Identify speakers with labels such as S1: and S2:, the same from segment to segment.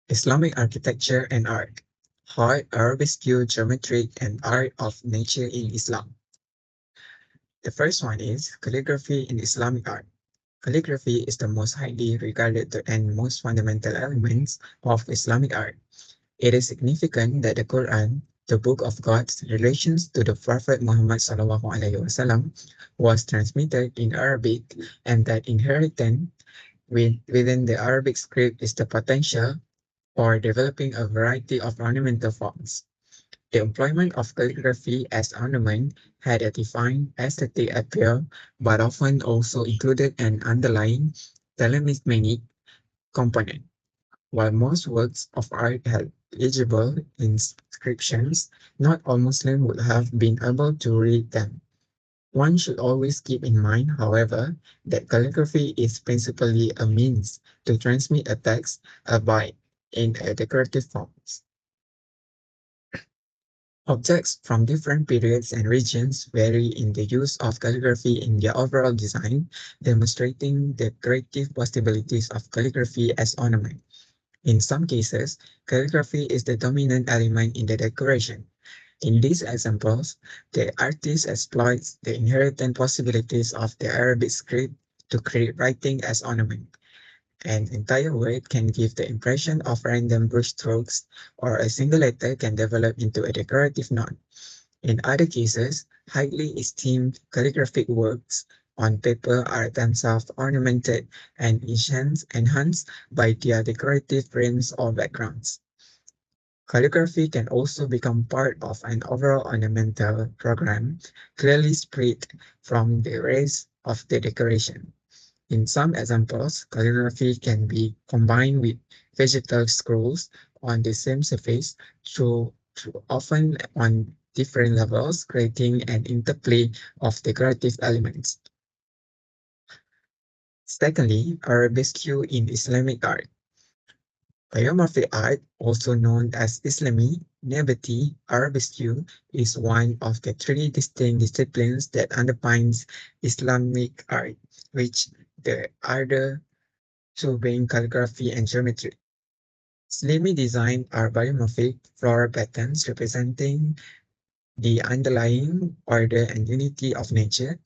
S1: Islamic architecture and art. Art, Arabesque, geometric, and art of nature in Islam. The first one is calligraphy in Islamic art. Calligraphy is the most highly regarded and most fundamental elements of Islamic art. It is significant that the Quran, the Book of God's relations to the Prophet Muhammad SAW, was transmitted in Arabic and that inherent within the Arabic script is the potential for developing a variety of ornamental forms. The employment of calligraphy as ornament had a defined aesthetic appeal, but often also included an underlying talismanic component. While most works of art had legible inscriptions, not all Muslims would have been able to read them. One should always keep in mind, however, that calligraphy is principally a means to transmit a text, albeit in a decorative form. Objects from different periods and regions vary in the use of calligraphy in their overall design, demonstrating the creative possibilities of calligraphy as ornament. In some cases, calligraphy is the dominant element in the decoration. In these examples, the artist exploits the inherent possibilities of the Arabic script to create writing as ornament. An entire word can give the impression of random brushstrokes, or a single letter can develop into a decorative note. In other cases, highly esteemed calligraphic works on paper are themselves ornamented and enhanced by their decorative rims or backgrounds. Calligraphy can also become part of an overall ornamental program, clearly spread from the rest of the decoration. In some examples, calligraphy can be combined with vegetal scrolls on the same surface, often on different levels, creating an interplay of decorative elements. Secondly, arabesque in Islamic art. Biomorphic art, also known as Islami, Nabati, Arabesque, is one of the three distinct disciplines that underpins Islamic art, which the other two being calligraphy and geometry. Islami design are biomorphic floral patterns representing the underlying order and unity of nature.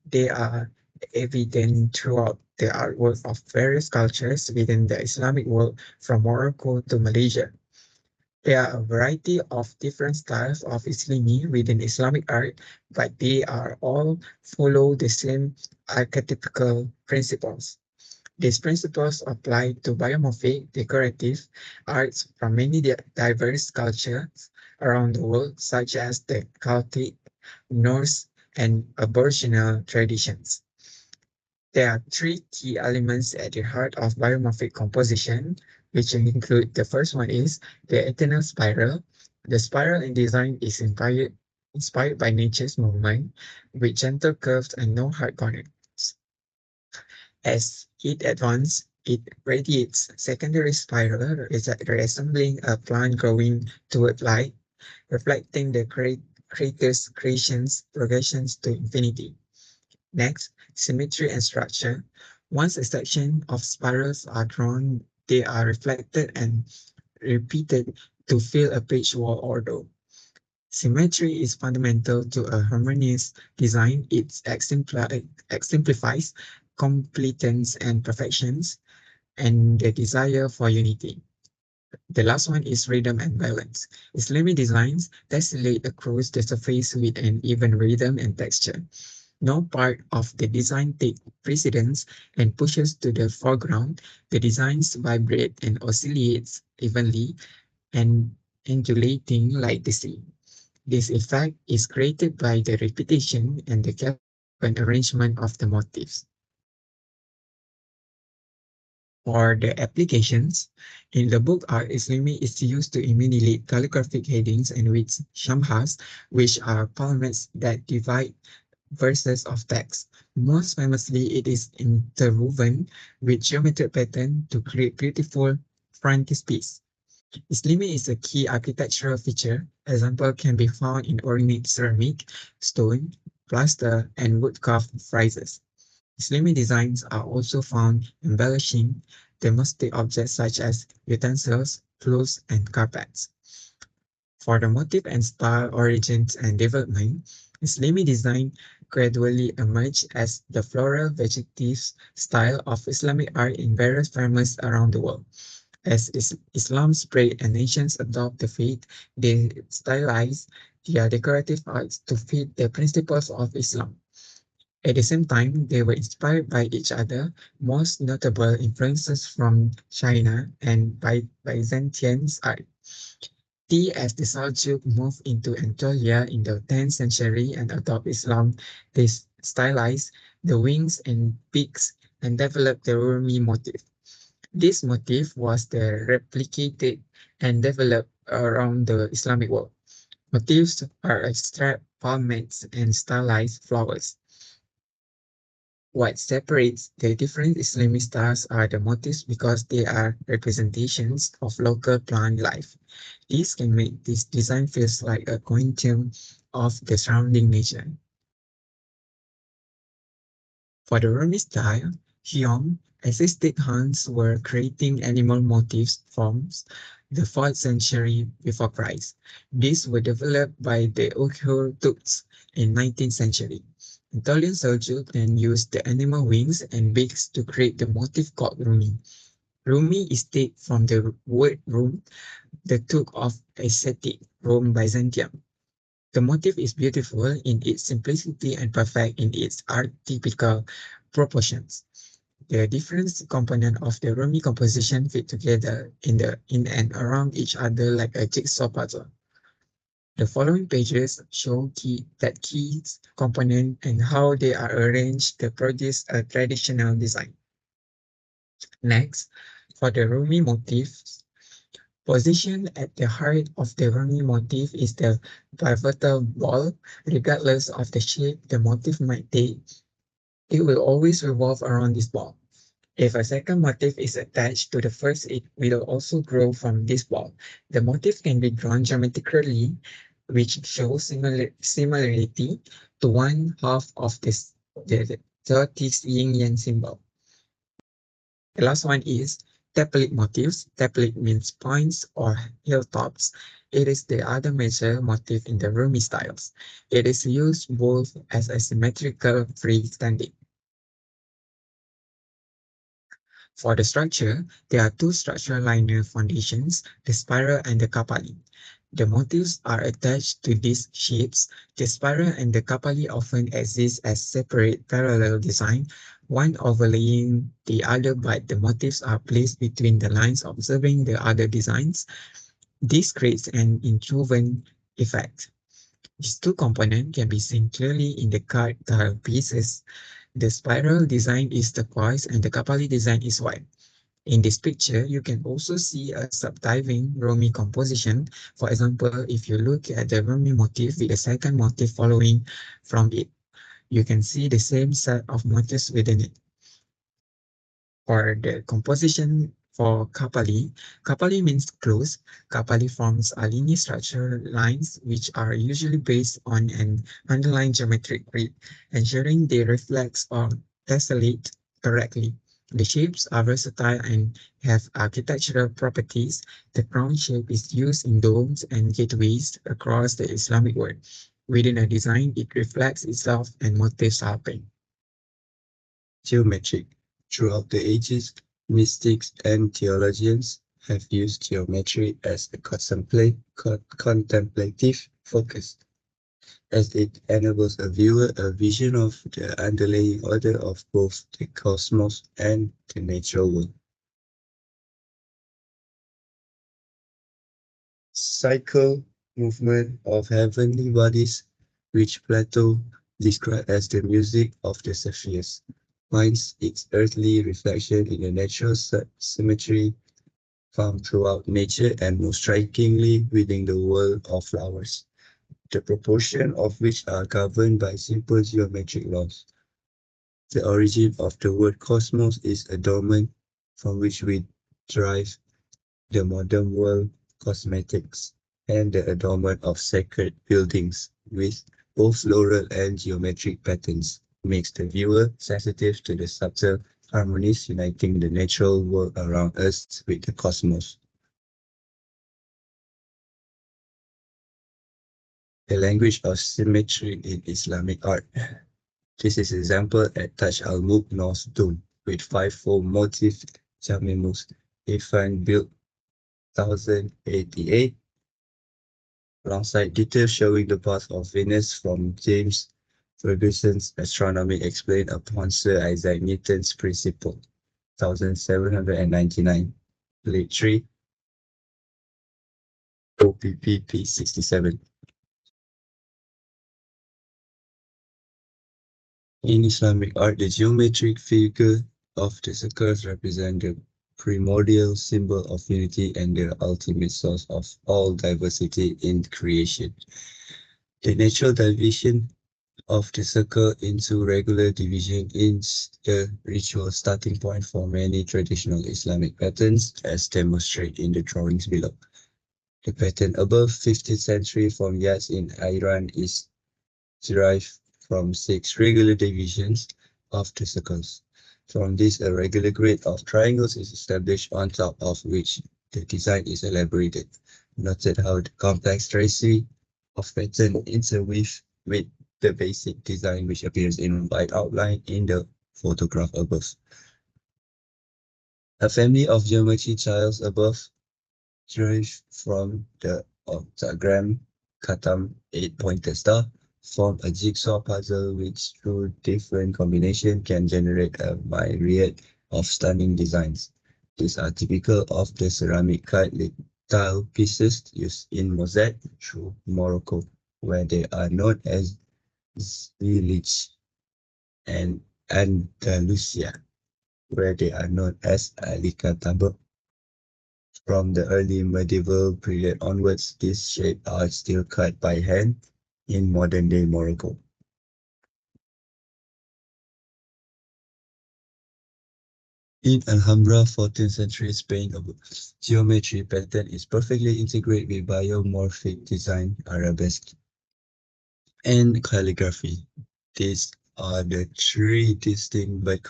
S1: They are evident throughout the artwork of various cultures within the Islamic world, from Morocco to Malaysia. There are a variety of different styles of Islami within Islamic art, but they are all follow the same archetypical principles. These principles apply to biomorphic decorative arts from many diverse cultures around the world, such as the Celtic, Norse, and Aboriginal traditions. There are three key elements at the heart of biomorphic composition, which include the first one is the eternal spiral. The spiral in design is inspired by nature's movement with gentle curves and no hard corners. As heat advances, it radiates secondary spiral, resembling a plant growing toward light, reflecting the creator's creation's progressions to infinity. Next, symmetry and structure. Once a section of spirals are drawn, they are reflected and repeated to fill a page wall order. Symmetry is fundamental to a harmonious design. It exemplifies completeness and perfections and the desire for unity. The last one is rhythm and balance. Islamic designs tessellate across the surface with an even rhythm and texture. No part of the design takes precedence and pushes to the foreground. The designs vibrate and oscillates evenly and undulating like the sea. This effect is created by the repetition and the careful arrangement of the motifs. For the applications, in the book art, Islami is used to emulate calligraphic headings and with shamhas, which are palmettes that divide verses of text. Most famously, it is interwoven with geometric pattern to create beautiful frontispiece. Islami is a key architectural feature. Example can be found in ornate ceramic, stone, plaster, and wood carved friezes. Islami designs are also found embellishing domestic objects such as utensils, clothes, and carpets. For the motif and style origins and development, Islamic design gradually emerged as the floral vegetative style of Islamic art in various families around the world. As Islam spread and nations adopt the faith, they stylize their decorative arts to fit the principles of Islam. At the same time, they were inspired by each other, most notable influences from China and by Byzantine art. As the Seljuk moved into Anatolia in the 10th century and adopted Islam, they stylized the wings and beaks and developed the Rumi motif. This motif was replicated and developed around the Islamic world. Motifs are abstract palmettes and stylized flowers. What separates the different Islamic styles are the motifs because they are representations of local plant life. This can make this design feels like a quantum of the surrounding nature. For the Rumi style, Hyom assisted Huns were creating animal motifs from the 4th century before Christ. These were developed by the Uyghur Turks in 19th century. Anatolian Seljuk then used the animal wings and beaks to create the motif called Rumi. Rumi is taken from the word Rum, the Turk of ascetic Rome Byzantium. The motif is beautiful in its simplicity and perfect in its archetypical proportions. The different components of the Rumi composition fit together in and around each other like a jigsaw puzzle. The following pages show key components and how they are arranged to produce a traditional design. Next, for the Rumi motifs, positioned at the heart of the Rumi motif is the pivotal ball. Regardless of the shape the motif might take, it will always revolve around this ball. If a second motif is attached to the first, it will also grow from this ball. The motif can be drawn geometrically, which shows similarity to one half of the zodiac's yin-yang symbol. The last one is taplet motifs. Taplet means points or hilltops. It is the other major motif in the Rumi styles. It is used both as a symmetrical freestanding. For the structure, there are two structural linear foundations, the spiral and the kapali. The motifs are attached to these shapes. The spiral and the kapali often exist as separate parallel design, one overlaying the other, but the motifs are placed between the lines observing the other designs. This creates an interwoven effect. These two components can be seen clearly in the card tile pieces. The spiral design is turquoise and the kapali design is white. In this picture, you can also see a subdiving Rumi composition. For example, if you look at the Rumi motif with the second motif following from it, you can see the same set of motifs within it. For the composition for Kapali, Kapali means close. Kapali forms a linear structure lines which are usually based on an underlying geometric grid, ensuring they reflect or tessellate correctly. The shapes are versatile and have architectural properties. The crown shape is used in domes and gateways across the Islamic world. Within a design, it reflects itself and motifs sharpening.
S2: Geometric. Throughout the ages, mystics and theologians have used geometry as a contemplative focus, as it enables a viewer a vision of the underlying order of both the cosmos and the natural world. Cycle movement of heavenly bodies, which Plato described as the music of the Cepheus, finds its earthly reflection in the natural symmetry found throughout nature and most strikingly within the world of flowers, the proportion of which are governed by simple geometric laws. The origin of the word cosmos is a domain from which we derive the modern world cosmetics and the adornment of sacred buildings with both floral and geometric patterns makes the viewer sensitive to the subtle harmonies uniting the natural world around us with the cosmos. The language of symmetry in Islamic art. This is example at Taj Al-Mulk North Dome with five-fold motif Jamimus IRFAN built 1088 alongside details showing the path of Venus from James Ferguson's astronomy explained upon Sir Isaac Newton's principle, 1799, Plate 3, OPP 67. In Islamic art, the geometric figure of the circles represent the primordial symbol of unity and the ultimate source of all diversity in creation. The natural division of the circle into regular division is the ritual starting point for many traditional Islamic patterns, as demonstrated in the drawings below. The pattern above 15th century from Yazd in Iran is derived from 6 regular divisions of the circles. From this, a regular grid of triangles is established on top of which the design is elaborated. Noted how the complex tracery of pattern interweave with the basic design which appears in white outline in the photograph above. A family of geometry tiles above derived from the octagram Khatam 8-pointed star form a jigsaw puzzle which through different combination can generate a myriad of stunning designs. These are typical of the ceramic Khat tile pieces used in mosaic through Morocco, where they are known as SYAZIQ, and Andalusia, where they are known as Alicatabo. From the early medieval period onwards, these shapes are still cut by hand in modern-day Morocco. In Alhambra, 14th century Spain, a geometry pattern is perfectly integrated with biomorphic design, Arabesque, and calligraphy. These are the three distinct but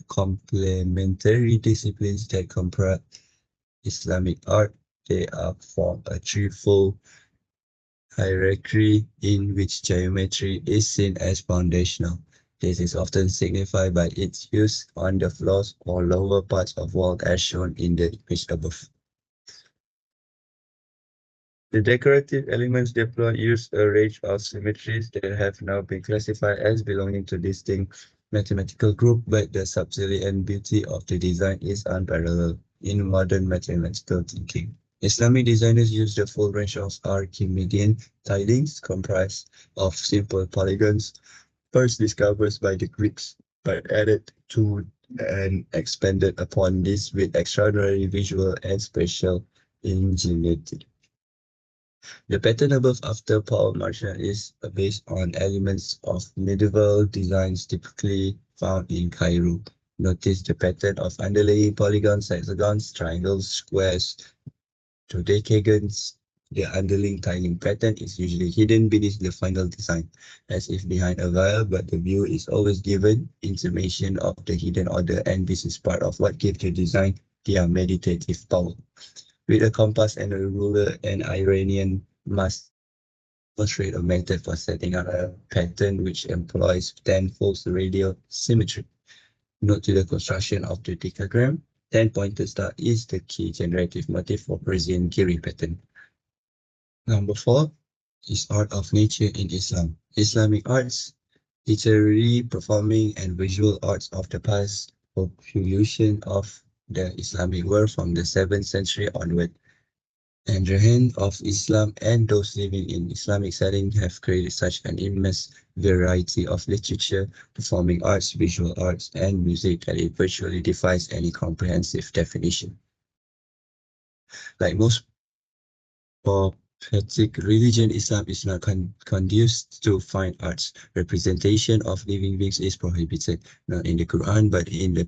S2: complementary disciplines that comprise Islamic art. They are form a threefold hierarchy in which geometry is seen as foundational. This is often signified by its use on the floors or lower parts of walls as shown in the image above. The decorative elements deployed use a range of symmetries that have now been classified as belonging to distinct mathematical group, but the subtlety and beauty of the design is unparalleled in modern mathematical thinking. Islamic designers use the full range of Archimedean tilings comprised of simple polygons, first discovered by the Greeks, but added to and expanded upon this with extraordinary visual and spatial ingenuity. The pattern above after Paul Marshall is based on elements of medieval designs typically found in Cairo. Notice the pattern of underlaying polygons, hexagons, triangles, squares, dodecagons. The underlying tiling pattern is usually hidden beneath the final design, as if behind a veil, but the view is always given intimation of the hidden order, and this is part of what gives the design their meditative power. With a compass and a ruler, an Iranian must demonstrate a method for setting up a pattern which employs tenfold radial symmetry. Note to the construction of the decagram, 10-pointed star is the key generative motif for Persian Giri pattern. Number 4 is art of nature in Islam. Islamic arts, literary, performing, and visual arts of the past population of the Islamic world from the 7th century onward. And the hand of Islam and those living in Islamic setting have created such an immense variety of literature, performing arts, visual arts, and music that it virtually defies any comprehensive definition. Like most prophetic religion, Islam is not conducive to fine arts. Representation of living beings is prohibited, not in the Quran, but in the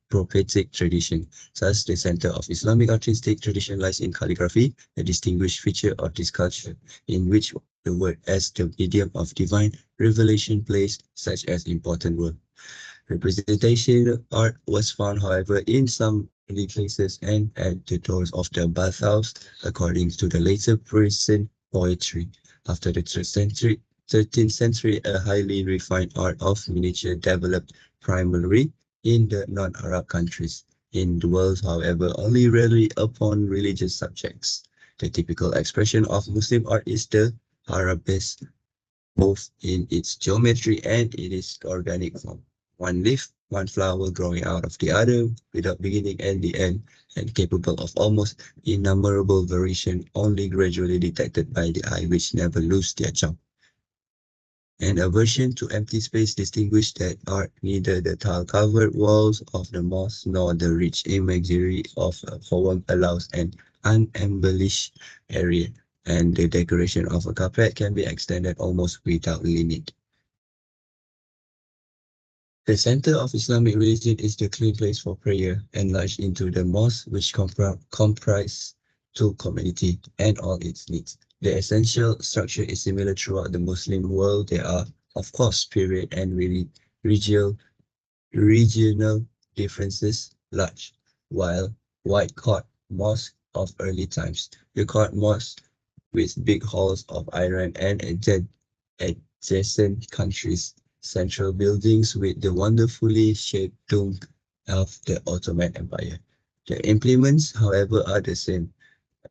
S2: prophetic tradition. Thus, the center of Islamic artistic tradition lies in calligraphy, a distinguished feature of this culture, in which the word as the medium of divine revelation plays such an important role. Representation art was found, however, in some early places and at the doors of the bathhouse, according to the later Persian poetry. After the 13th century, a highly refined art of miniature developed primarily in the non-Arab countries. In the world, however, only rarely upon religious subjects. The typical expression of Muslim art is the Arabesque, both in its geometry and in its organic form. One leaf, one flower growing out of the other without beginning and the end, and capable of almost innumerable variation only gradually detected by the eye which never lose their charm. An aversion to empty space distinguished that art neither the tile-covered walls of the mosque nor the rich imagery of a poem allows an unembellished area, and the decoration of a carpet can be extended almost without limit. The center of Islamic religion is the clean place for prayer, enlarged into the mosque, which comprise two community and all its needs. The essential structure is similar throughout the Muslim world. There are, of course, period and regional regional differences large. While white court mosque of early times, the court mosque with big halls of iron and adjacent countries, central buildings with the wonderfully shaped dome of the Ottoman Empire. The implements, however, are the same.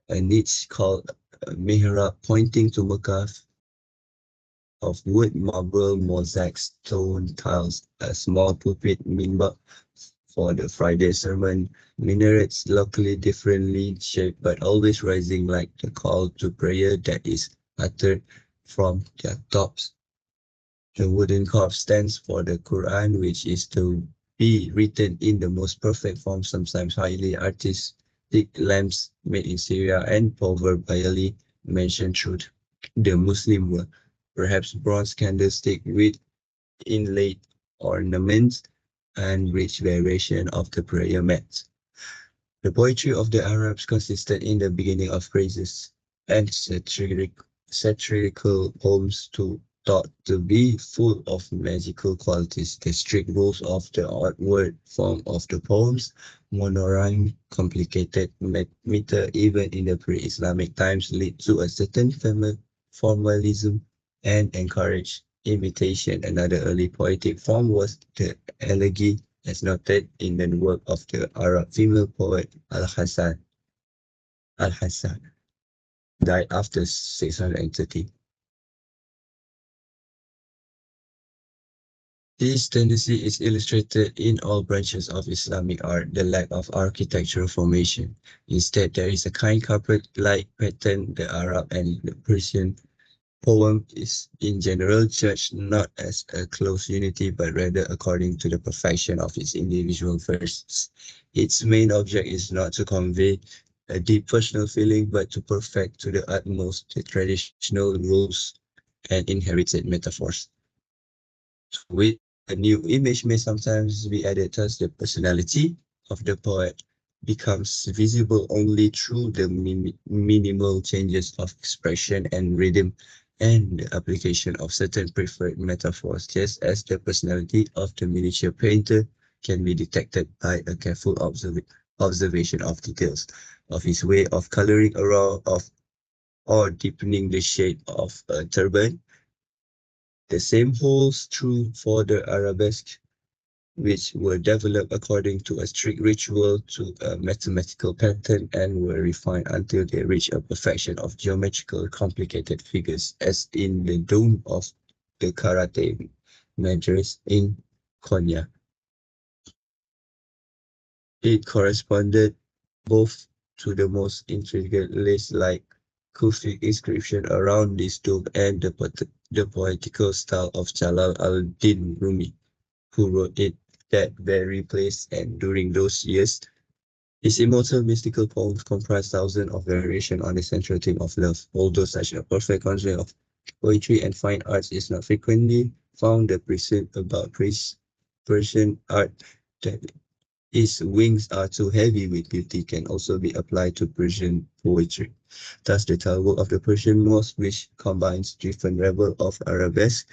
S2: A niche called a mihrab pointing to Mecca of wood, marble, mosaic, stone tiles, a small pulpit minbar for the Friday sermon, minarets locally differently shaped but always rising like the call to prayer that is uttered from their tops. The wooden cup stands for the Quran, which is to be written in the most perfect form, sometimes highly artistic lamps made in Syria and proverbially mentioned through the Muslim world. Perhaps bronze candlestick with inlaid ornaments and rich variation of the prayer mat. The poetry of the Arabs consisted in the beginning of praises and satirical poems thought to be full of magical qualities. The strict rules of the outward form of the poems, monorhyme, complicated meter, even in the pre-Islamic times, lead to a certain formalism and encourage imitation. Another early poetic form was the elegy, as noted in the work of the Arab female poet Al-Hassan, died after 630. This tendency is illustrated in all branches of Islamic art, the lack of architectural formation. Instead, there is a kind carpet-like pattern. The Arab and the Persian poem is in general judged not as a close unity, but rather according to the perfection of its individual verses. Its main object is not to convey a deep personal feeling, but to perfect to the utmost the traditional rules and inherited metaphors. With a new image may sometimes be added, thus the personality of the poet becomes visible only through the minimal changes of expression and rhythm and the application of certain preferred metaphors, just as the personality of the miniature painter can be detected by a careful observation of details of his way of coloring around of or deepening the shade of a turban. The same holds true for the arabesque, which were developed according to a strict ritual to a mathematical pattern and were refined until they reach a perfection of geometrical complicated figures, as in the dome of the Karate Madras in Konya. It corresponded both to the most intricate lace-like Kufic inscription around this dome and the poetical style of Jalal al-Din Rumi, who wrote it that very place and during those years. His immortal mystical poems comprise thousands of variations on the central theme of love. Although such a perfect conjunction of poetry and fine arts is not frequently found, the precept about Persian art that its wings are too heavy with beauty can also be applied to Persian poetry. Thus, the tile work of the Persian mosque, which combines different levels of arabesque,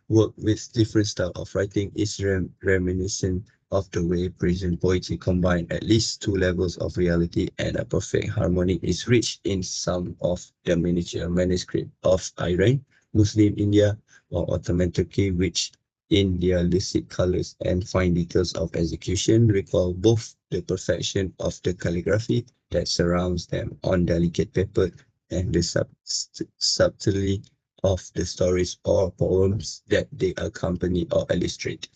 S2: work with different style of writing is reminiscent of the way Persian poetry combine at least two levels of reality, and a perfect harmony is reached in some of the miniature manuscript of Iran, Muslim India, or Ottoman Turkey, which in their lucid colors and fine details of execution recall both the perfection of the calligraphy that surrounds them on delicate paper and the subtlety of the stories or poems that they accompany or illustrate.